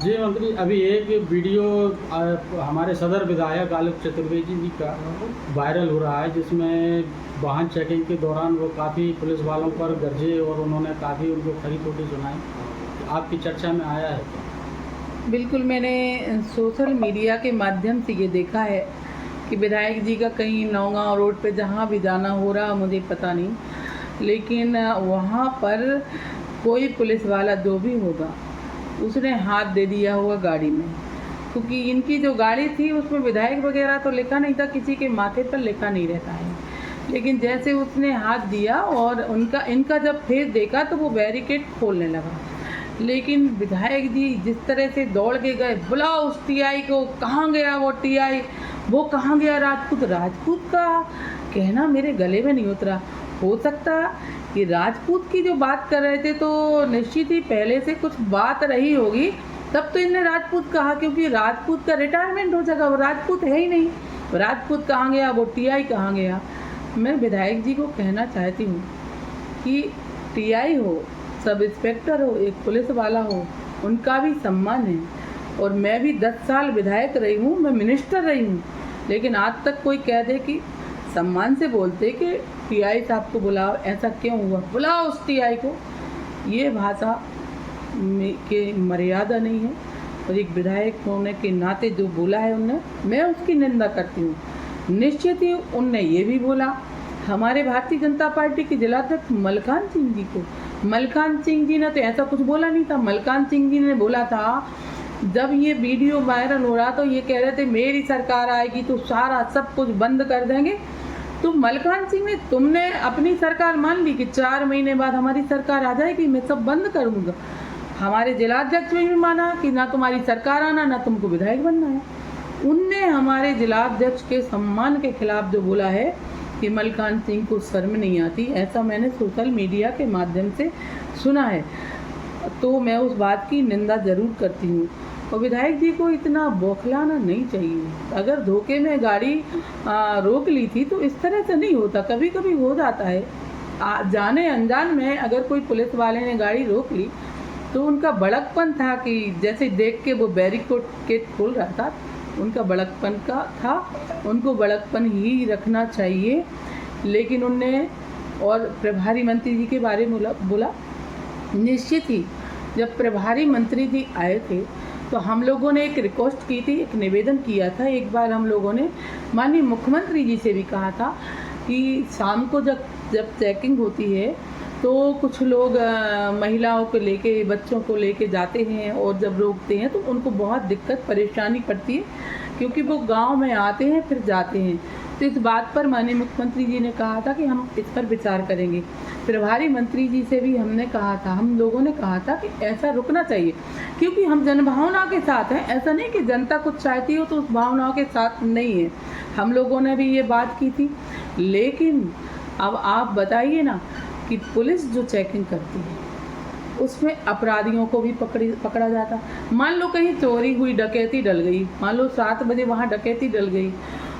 जी मंत्री, अभी एक वीडियो हमारे सदर विधायक आलोक चतुर्वेदी जी का वायरल हो रहा है, जिसमें वाहन चेकिंग के दौरान वो काफ़ी पुलिस वालों पर गरजे और उन्होंने काफ़ी उनको खरी खोटी सुनाई। आपकी चर्चा में आया है क्या? बिल्कुल, मैंने सोशल मीडिया के माध्यम से ये देखा है कि विधायक जी का कहीं नौगांव रोड पे जहाँ भी जाना हो रहा मुझे पता नहीं, लेकिन वहाँ पर कोई पुलिस वाला जो भी होगा उसने हाथ दे दिया होगा गाड़ी में, क्योंकि इनकी जो गाड़ी थी उसमें विधायक वगैरह तो लिखा नहीं था, किसी के माथे पर लिखा नहीं रहता है। लेकिन जैसे उसने हाथ दिया और इनका जब फेस देखा तो वो बैरिकेड खोलने लगा। लेकिन विधायक जी जिस तरह से दौड़ के गए, बुलाओ उस टीआई को, कहाँ गया वो टीआई, वो कहाँ गया राजपूत। राजपूत का कहना मेरे गले में नहीं उतरा। हो सकता कि राजपूत की जो बात कर रहे थे तो निश्चित ही पहले से कुछ बात रही होगी, तब तो इन्हें राजपूत कहा, क्योंकि राजपूत का रिटायरमेंट हो सका, वो राजपूत है ही नहीं। राजपूत कहाँ गया, वो टीआई कहाँ गया। मैं विधायक जी को कहना चाहती हूँ कि टीआई हो, सब इंस्पेक्टर हो, एक पुलिस वाला हो, उनका भी सम्मान है। और मैं भी 10 साल विधायक रही हूँ, मैं मिनिस्टर रही हूँ, लेकिन आज तक कोई कह दे कि सम्मान से बोलते कि टीआई साहब को बुलाओ, ऐसा क्यों हुआ, बुलाओ उस टीआई को, ये भाषा के मर्यादा नहीं है। और एक विधायक होने के नाते जो बोला है उनने, मैं उसकी निंदा करती हूँ। निश्चित ही उनने ये भी बोला हमारे भारतीय जनता पार्टी के जिलाध्यक्ष मलकान सिंह जी को। मलकान सिंह जी ने तो ऐसा कुछ बोला नहीं था। मलकान सिंह जी ने बोला था, जब ये वीडियो वायरल हो रहा तो ये कह रहे थे मेरी सरकार आएगी तो सारा सब कुछ बंद कर देंगे। तो मलकान सिंह ने, तुमने अपनी सरकार मान ली कि 4 महीने बाद हमारी सरकार आ जाएगी, मैं सब बंद कर दूंगा। हमारे जिलाध्यक्ष ने भी माना कि ना तुम्हारी सरकार आना, ना तुमको विधायक बनना है। उनने हमारे जिलाध्यक्ष के सम्मान के खिलाफ जो बोला है कि मलकान सिंह को शर्म नहीं आती, ऐसा मैंने सोशल मीडिया के माध्यम से सुना है। तो मैं उस बात की निंदा ज़रूर करती हूँ। और विधायक जी को इतना बौखलाना नहीं चाहिए। अगर धोखे में गाड़ी रोक ली थी तो इस तरह से नहीं होता, कभी कभी हो जाता है। जाने अनजान में अगर कोई पुलिस वाले ने गाड़ी रोक ली तो उनका बड़कपन था कि जैसे देख के वो बैरिकेड खोल रहा था, उनका बड़कपन का था, उनको बड़कपन ही रखना चाहिए। लेकिन उनने और प्रभारी मंत्री जी के बारे में बोला। निश्चित ही जब प्रभारी मंत्री जी आए थे तो हम लोगों ने एक रिक्वेस्ट की थी, एक निवेदन किया था। एक बार हम लोगों ने माननीय मुख्यमंत्री जी से भी कहा था कि शाम को जब चेकिंग होती है तो कुछ लोग महिलाओं को लेके, बच्चों को लेके जाते हैं और जब रोकते हैं तो उनको बहुत दिक्कत परेशानी पड़ती है, क्योंकि वो गांव में आते हैं फिर जाते हैं। तो इस बात पर माननीय मुख्यमंत्री जी ने कहा था कि हम इस पर विचार करेंगे। प्रभारी मंत्री जी से भी हमने कहा था, हम लोगों ने कहा था कि ऐसा रुकना चाहिए, क्योंकि हम जनभावना के साथ हैं। ऐसा नहीं कि जनता कुछ चाहती हो तो उस भावनाओं के साथ नहीं है। हम लोगों ने भी ये बात की थी। लेकिन अब आप बताइए ना कि पुलिस जो चेकिंग करती है उसमें अपराधियों को भी पकड़ा जाता। मान लो कहीं चोरी हुई, डकैती डल गई, मान लो 7 बजे वहाँ डकैती डल गई,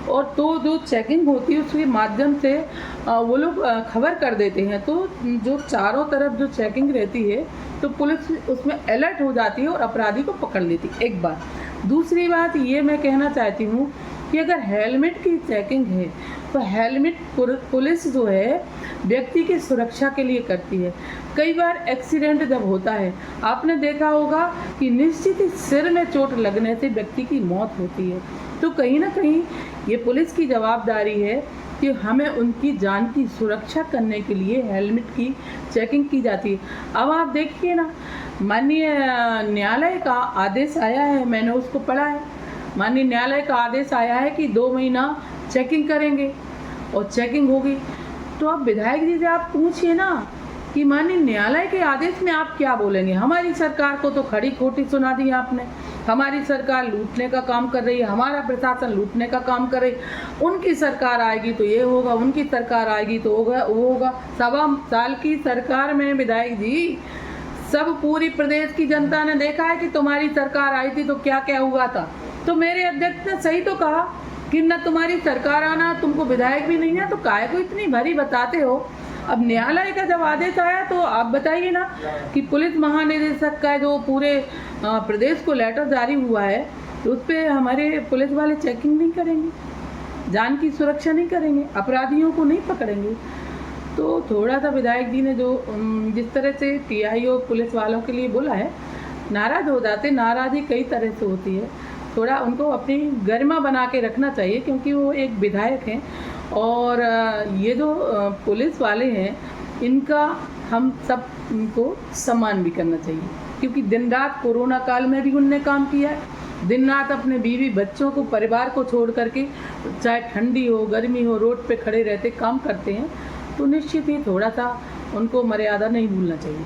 और तो जो चेकिंग होती है उसके माध्यम से वो लोग खबर कर देते हैं, तो जो चारों तरफ जो चेकिंग रहती है तो पुलिस उसमें अलर्ट हो जाती है और अपराधी को पकड़ लेती है। एक बात। दूसरी बात ये मैं कहना चाहती हूँ कि अगर हेलमेट की चेकिंग है तो हेलमेट पुलिस जो है व्यक्ति की सुरक्षा के लिए करती है। कई बार एक्सीडेंट जब होता है, आपने देखा होगा कि निश्चित ही सिर में चोट लगने से व्यक्ति की मौत होती है। तो कहीं ना कहीं ये पुलिस की जवाबदारी है कि हमें उनकी जान की सुरक्षा करने के लिए हेलमेट की चेकिंग की जाती है। अब आप देखिए ना, माननीय न्यायालय का आदेश आया है, मैंने उसको पढ़ा है। माननीय न्यायालय का आदेश आया है कि 2 महीना चेकिंग करेंगे और चेकिंग होगी। तो आप विधायक जी से आप पूछिए ना कि माननीय न्यायालय के आदेश में आप क्या बोलेंगे। हमारी सरकार को तो खड़ी खोटी सुना दी आपने। हमारी सरकार लूटने का काम कर रही है, हमारा प्रशासन लूटने का काम कर रही है। उनकी सरकार आएगी तो ये होगा, उनकी सरकार आएगी तो होगा वो होगा। 1.25 साल की सरकार में विधायक जी, सब पूरी प्रदेश की जनता ने देखा है कि तुम्हारी सरकार आई थी तो क्या क्या हुआ था। तो मेरे अध्यक्ष ने सही तो कहा कि न तुम्हारी सरकार आना, तुमको विधायक भी नहीं है तो काहे को इतनी भरी बताते हो। अब न्यायालय का जब आदेश आया तो आप बताइए ना कि पुलिस महानिदेशक का जो पूरे प्रदेश को लेटर जारी हुआ है, तो उस पर हमारे पुलिस वाले चेकिंग नहीं करेंगे, जान की सुरक्षा नहीं करेंगे, अपराधियों को नहीं पकड़ेंगे। तो थोड़ा सा विधायक जी ने जो जिस तरह से टीआईओ पुलिस वालों के लिए बोला है, नाराज़ हो जाते, नाराज़गी कई तरह से होती है, थोड़ा उनको अपनी गरिमा बना के रखना चाहिए, क्योंकि वो एक विधायक हैं। और ये जो पुलिस वाले हैं, इनका हम सब उनको सम्मान भी करना चाहिए, क्योंकि दिन रात कोरोना काल में भी उनने काम किया है, दिन रात अपने बीवी बच्चों को, परिवार को छोड़ करके, चाहे ठंडी हो गर्मी हो, रोड पे खड़े रहते काम करते हैं। तो निश्चित ही थोड़ा सा उनको मर्यादा नहीं भूलना चाहिए।